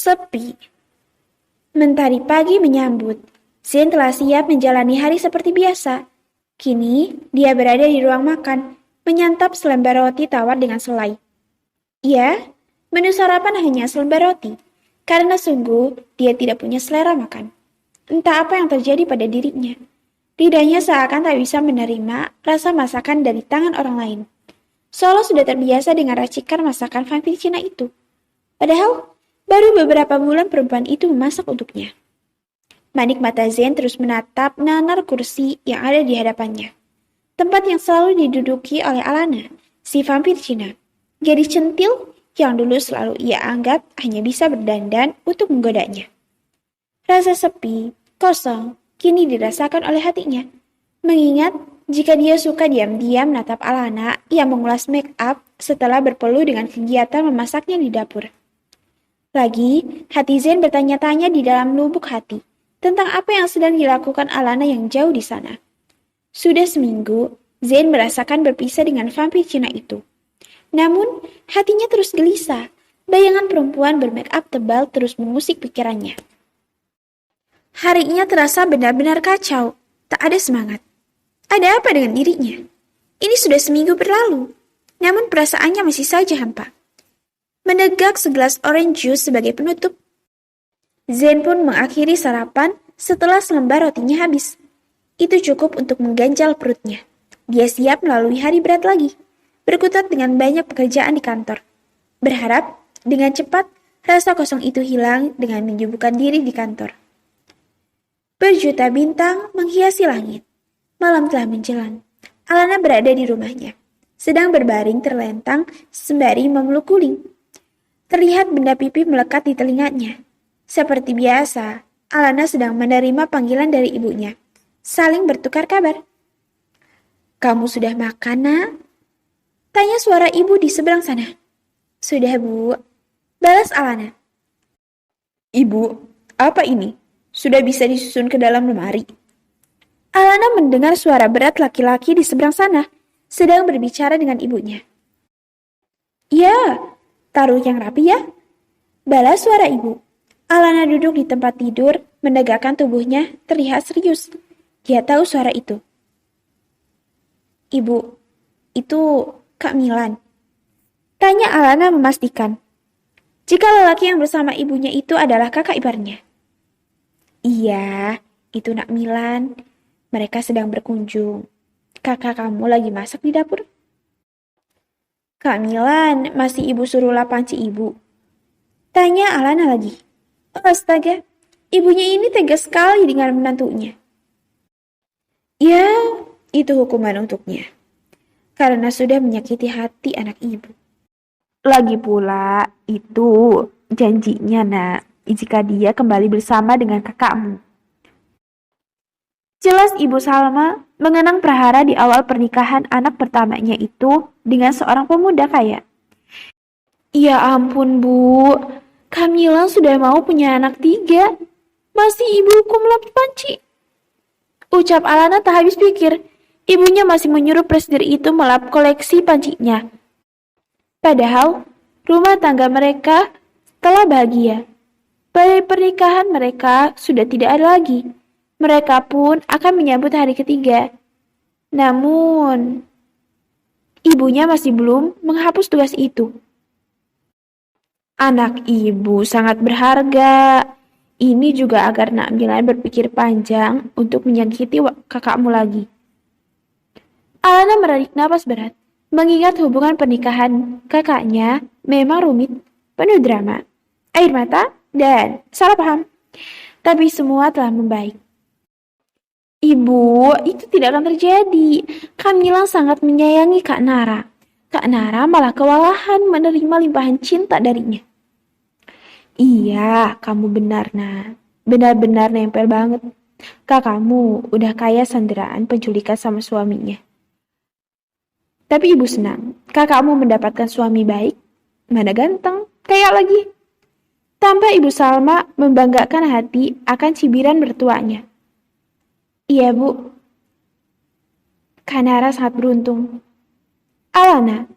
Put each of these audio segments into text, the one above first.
Sepi. Mentari pagi menyambut. Zen telah siap menjalani hari seperti biasa. Kini, dia berada di ruang makan, menyantap selembar roti tawar dengan selai. Ya, menu sarapan hanya selembar roti, karena sungguh dia tidak punya selera makan. Entah apa yang terjadi pada dirinya. Lidahnya seakan tak bisa menerima rasa masakan dari tangan orang lain. Seolah sudah terbiasa dengan racikan masakan vampir Cina itu. Padahal, baru beberapa bulan perempuan itu memasak untuknya. Manik mata Zen terus menatap nanar kursi yang ada di hadapannya. Tempat yang selalu diduduki oleh Alana, si vampir Cina. Gadis centil yang dulu selalu ia anggap hanya bisa berdandan untuk menggodanya. Rasa sepi, kosong, kini dirasakan oleh hatinya. Mengingat jika dia suka diam-diam menatap Alana yang mengulas make up setelah berpeluh dengan kegiatan memasaknya di dapur. Lagi, hati Zen bertanya-tanya di dalam lubuk hati tentang apa yang sedang dilakukan Alana yang jauh di sana. Sudah seminggu, Zen merasakan berpisah dengan vampir Cina itu. Namun, hatinya terus gelisah. Bayangan perempuan bermake up tebal terus mengusik pikirannya. Harinya terasa benar-benar kacau. Tak ada semangat. Ada apa dengan dirinya? Ini sudah seminggu berlalu. Namun perasaannya masih saja hampa. Menegak segelas orange juice sebagai penutup. Zen pun mengakhiri sarapan setelah selembar rotinya habis. Itu cukup untuk mengganjal perutnya. Dia siap melalui hari berat lagi. Berkutat dengan banyak pekerjaan di kantor. Berharap dengan cepat rasa kosong itu hilang dengan menyibukkan diri di kantor. Berjuta bintang menghiasi langit. Malam telah menjelang. Alana berada di rumahnya. Sedang berbaring terlentang sembari memeluk guling. Terlihat benda pipi melekat di telinganya. Seperti biasa, Alana sedang menerima panggilan dari ibunya. Saling bertukar kabar. "Kamu sudah makan, Nak?" Tanya suara ibu di seberang sana. "Sudah, Bu," balas Alana. "Ibu, apa ini? Sudah bisa disusun ke dalam lemari?" Alana mendengar suara berat laki-laki di seberang sana, sedang berbicara dengan ibunya. "Ya, taruh yang rapi ya," balas suara ibu. Alana duduk di tempat tidur, menegakkan tubuhnya, terlihat serius. Dia tahu suara itu. "Ibu, itu Kak Milan?" Tanya Alana memastikan. Jika lelaki yang bersama ibunya itu adalah kakak iparnya. "Iya, itu Nak Milan. Mereka sedang berkunjung. Kakak kamu lagi masak di dapur." "Kak Milan, masih ibu suruh lap panci ibu?" Tanya Alana lagi. Oh, astaga, ibunya ini tegas sekali dengan menantunya. Ya, itu hukuman untuknya. Karena sudah menyakiti hati anak ibu. Lagi pula, itu janjinya, Nak, jika dia kembali bersama dengan kakakmu. Jelas Ibu Salma mengenang prahara di awal pernikahan anak pertamanya itu dengan seorang pemuda kaya. Ya ampun, Bu. Kamila sudah mau punya anak 3. Masih ibu hukum lap panci. Ucap Alana tak habis pikir. Ibunya masih menyuruh presidir itu melap koleksi pancinya. Padahal, rumah tangga mereka telah bahagia. Pada pernikahan mereka sudah tidak ada lagi. Mereka pun akan menyambut hari ketiga. Namun, ibunya masih belum menghapus tugas itu. Anak ibu sangat berharga. Ini juga agar Nak Milan berpikir panjang untuk menyakiti kakakmu lagi. Alana menarik napas berat, mengingat hubungan pernikahan kakaknya memang rumit, penuh drama, air mata, dan salah paham. Tapi semua telah membaik. Ibu, itu tidak akan terjadi. Kamila sangat menyayangi Kak Nara. Kak Nara malah kewalahan menerima limpahan cinta darinya. Iya, kamu benar, Nak. Benar-benar nempel banget. Kakakmu udah kaya sanderaan penculikan sama suaminya. Tapi ibu senang, kakakmu mendapatkan suami baik. Mana ganteng, kaya lagi. Tanpa Ibu Salma membanggakan hati akan cibiran mertuanya. Iya, Bu. Kanara sangat beruntung. Alana,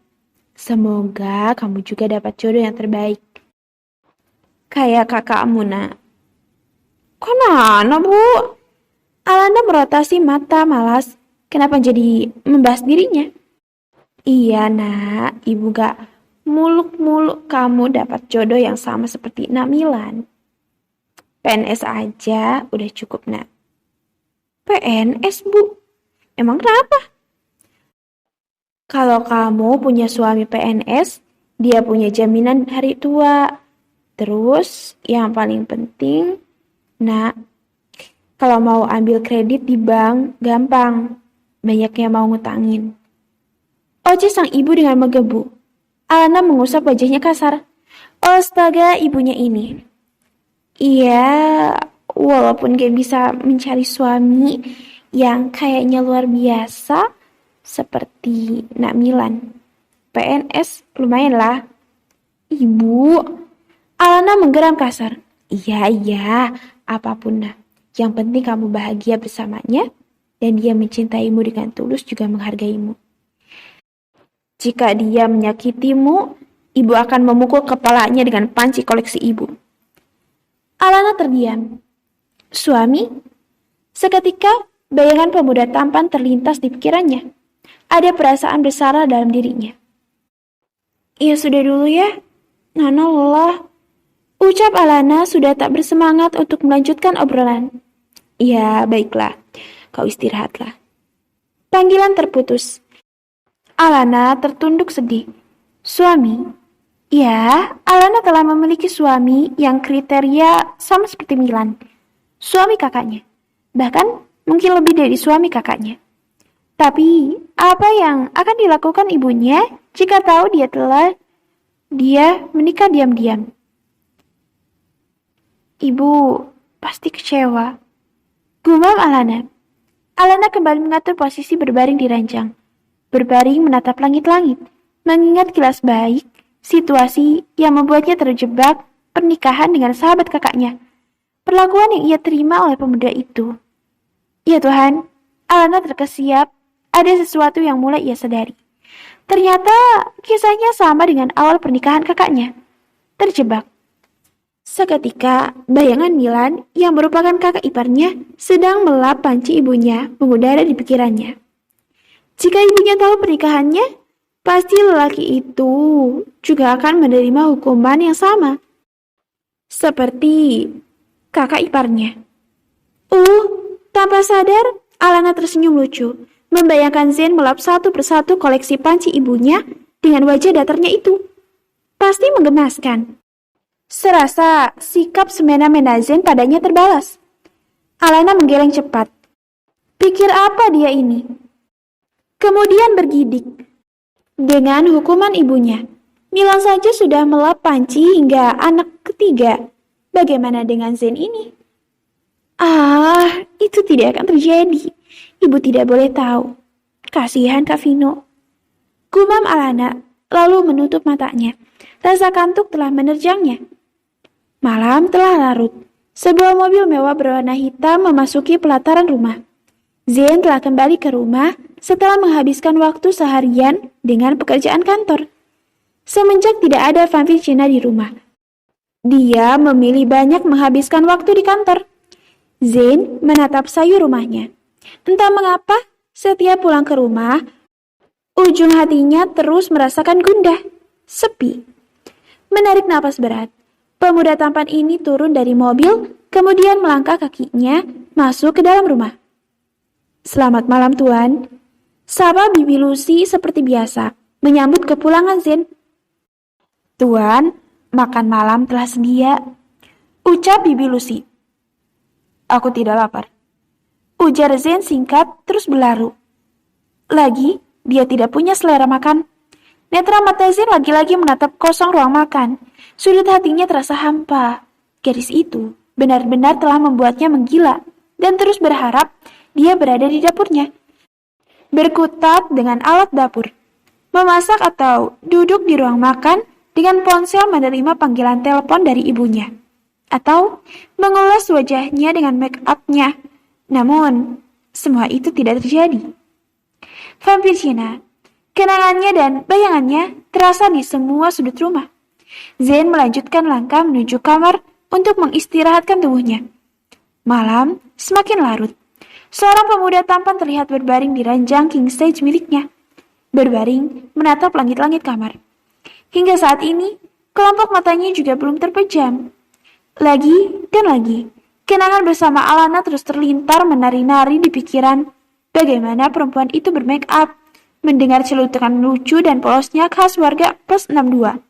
semoga kamu juga dapat jodoh yang terbaik. Kayak kakakmu, nak. Kok Nana, Bu? Alana merotasi mata malas. Kenapa jadi membahas dirinya? Iya, nak. Ibu gak muluk-muluk kamu dapat jodoh yang sama seperti Nak Milan. PNS aja udah cukup, nak. PNS, Bu? Emang kenapa? Kalau kamu punya suami PNS, dia punya jaminan hari tua. Terus, yang paling penting, nak, kalau mau ambil kredit di bank, gampang. Banyak yang mau ngutangin. Oce sang ibu dengan menggebu. Alana mengusap wajahnya kasar. Astaga, ibunya ini. Iya, walaupun gak bisa mencari suami yang kayaknya luar biasa, seperti Nak Milan. PNS lumayan lah. Ibu, Alana menggeram kasar. Iya, apapun nak. Yang penting kamu bahagia bersamanya dan dia mencintaimu dengan tulus juga menghargaimu. Jika dia menyakitimu, ibu akan memukul kepalanya dengan panci koleksi ibu. Alana terdiam. Suami? Seketika, bayangan pemuda tampan terlintas di pikirannya. Ada perasaan bersalah dalam dirinya. Ya sudah dulu ya, Nana lelah. Ucap Alana sudah tak bersemangat untuk melanjutkan obrolan. Ya, baiklah. Kau istirahatlah. Panggilan terputus. Alana tertunduk sedih. Suami? Ya, Alana telah memiliki suami yang kriteria sama seperti Milan. Suami kakaknya. Bahkan mungkin lebih dari suami kakaknya. Tapi, apa yang akan dilakukan ibunya jika tahu dia menikah diam-diam? Ibu pasti kecewa. Gumam Alana. Alana kembali mengatur posisi berbaring di ranjang. Berbaring menatap langit-langit, mengingat kilas baik situasi yang membuatnya terjebak pernikahan dengan sahabat kakaknya. Perlakuan yang ia terima oleh pemuda itu. Ya Tuhan, Alana terkesiap. Ada sesuatu yang mulai ia sadari. Ternyata kisahnya sama dengan awal pernikahan kakaknya. Terjebak. Seketika, bayangan Milan yang merupakan kakak iparnya sedang melap panci ibunya mengudara di pikirannya. Jika ibunya tahu pernikahannya, pasti lelaki itu juga akan menerima hukuman yang sama. Seperti kakak iparnya. Tanpa sadar, Alana tersenyum lucu. Membayangkan Zen melap satu persatu koleksi panci ibunya dengan wajah datarnya itu. Pasti menggemaskan. Serasa sikap semena-mena Zen padanya terbalas. Alana menggeleng cepat. Pikir apa dia ini? Kemudian bergidik. Dengan hukuman ibunya, Milan saja sudah melap panci hingga anak ketiga. Bagaimana dengan Zen ini? Itu tidak akan terjadi. Ibu tidak boleh tahu. Kasihan Kak Vino. Gumam Alana, lalu menutup matanya. Rasa kantuk telah menerjangnya. Malam telah larut. Sebuah mobil mewah berwarna hitam memasuki pelataran rumah. Zen telah kembali ke rumah setelah menghabiskan waktu seharian dengan pekerjaan kantor. Semenjak tidak ada vampir Cina di rumah, dia memilih banyak menghabiskan waktu di kantor. Zen menatap sayur rumahnya. Entah mengapa, setiap pulang ke rumah, ujung hatinya terus merasakan gundah, sepi. Menarik napas berat, pemuda tampan ini turun dari mobil, kemudian melangkah kakinya masuk ke dalam rumah. Selamat malam, Tuan. Sapa Bibi Lucy seperti biasa, menyambut kepulangan Zen. Tuan, makan malam telah sedia, ucap Bibi Lucy. Aku tidak lapar. Ujar Zen singkat terus berlaru. Lagi, dia tidak punya selera makan. Netra mata Zen lagi-lagi menatap kosong ruang makan. Sudut hatinya terasa hampa. Gadis itu benar-benar telah membuatnya menggila dan terus berharap dia berada di dapurnya. Berkutat dengan alat dapur. Memasak atau duduk di ruang makan dengan ponsel menerima panggilan telepon dari ibunya. Atau mengulas wajahnya dengan make up-nya. Namun, semua itu tidak terjadi. Vampir Cina, kenangannya dan bayangannya terasa di semua sudut rumah. Zen melanjutkan langkah menuju kamar untuk mengistirahatkan tubuhnya. Malam semakin larut. Seorang pemuda tampan terlihat berbaring di ranjang king stage miliknya. Berbaring menatap langit-langit kamar. Hingga saat ini, kelompok matanya juga belum terpejam. Lagi dan lagi, kenangan bersama Alana terus terlintar menari-nari di pikiran. Bagaimana perempuan itu bermake up, mendengar celutukan lucu dan polosnya khas warga plus 62.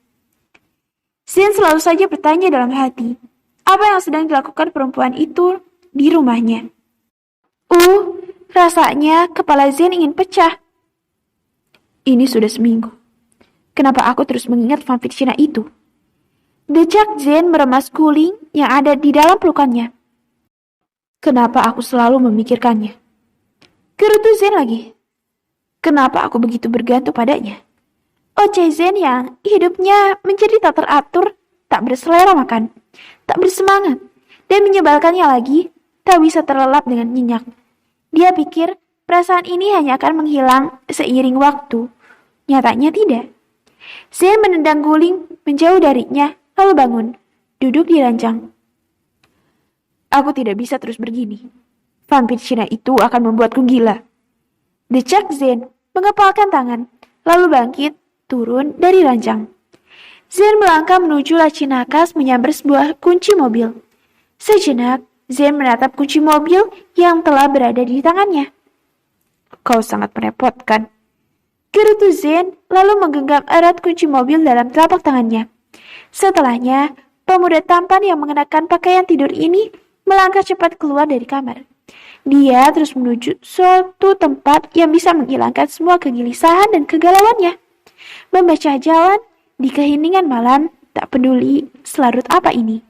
Zen selalu saja bertanya dalam hati, apa yang sedang dilakukan perempuan itu di rumahnya. Rasanya kepala Zen ingin pecah. Ini sudah seminggu. Kenapa aku terus mengingat vampir Cina itu? Decak Zen meremas guling yang ada di dalam pelukannya. Kenapa aku selalu memikirkannya? Gerutu Zen lagi. Kenapa aku begitu bergantung padanya? Oceh Zen yang hidupnya menjadi tak teratur, tak berselera makan, tak bersemangat, dan menyebalkannya lagi, tak bisa terlelap dengan nyenyak. Dia pikir perasaan ini hanya akan menghilang seiring waktu. Nyatanya tidak. Zen menendang guling menjauh darinya, lalu bangun, duduk di ranjang. Aku tidak bisa terus begini. Vampir Cina itu akan membuatku gila. Decak Zen mengepalkan tangan, lalu bangkit, turun dari ranjang. Zen melangkah menuju laci nakas menyambar sebuah kunci mobil. Sejenak, Zen menatap kunci mobil yang telah berada di tangannya. Kau sangat merepotkan. Gerutu Zen lalu menggenggam erat kunci mobil dalam telapak tangannya. Setelahnya, pemuda tampan yang mengenakan pakaian tidur ini melangkah cepat keluar dari kamar. Dia terus menuju suatu tempat yang bisa menghilangkan semua kegelisahan dan kegalauannya. Membaca jalan di keheningan malam, tak peduli selarut apa ini.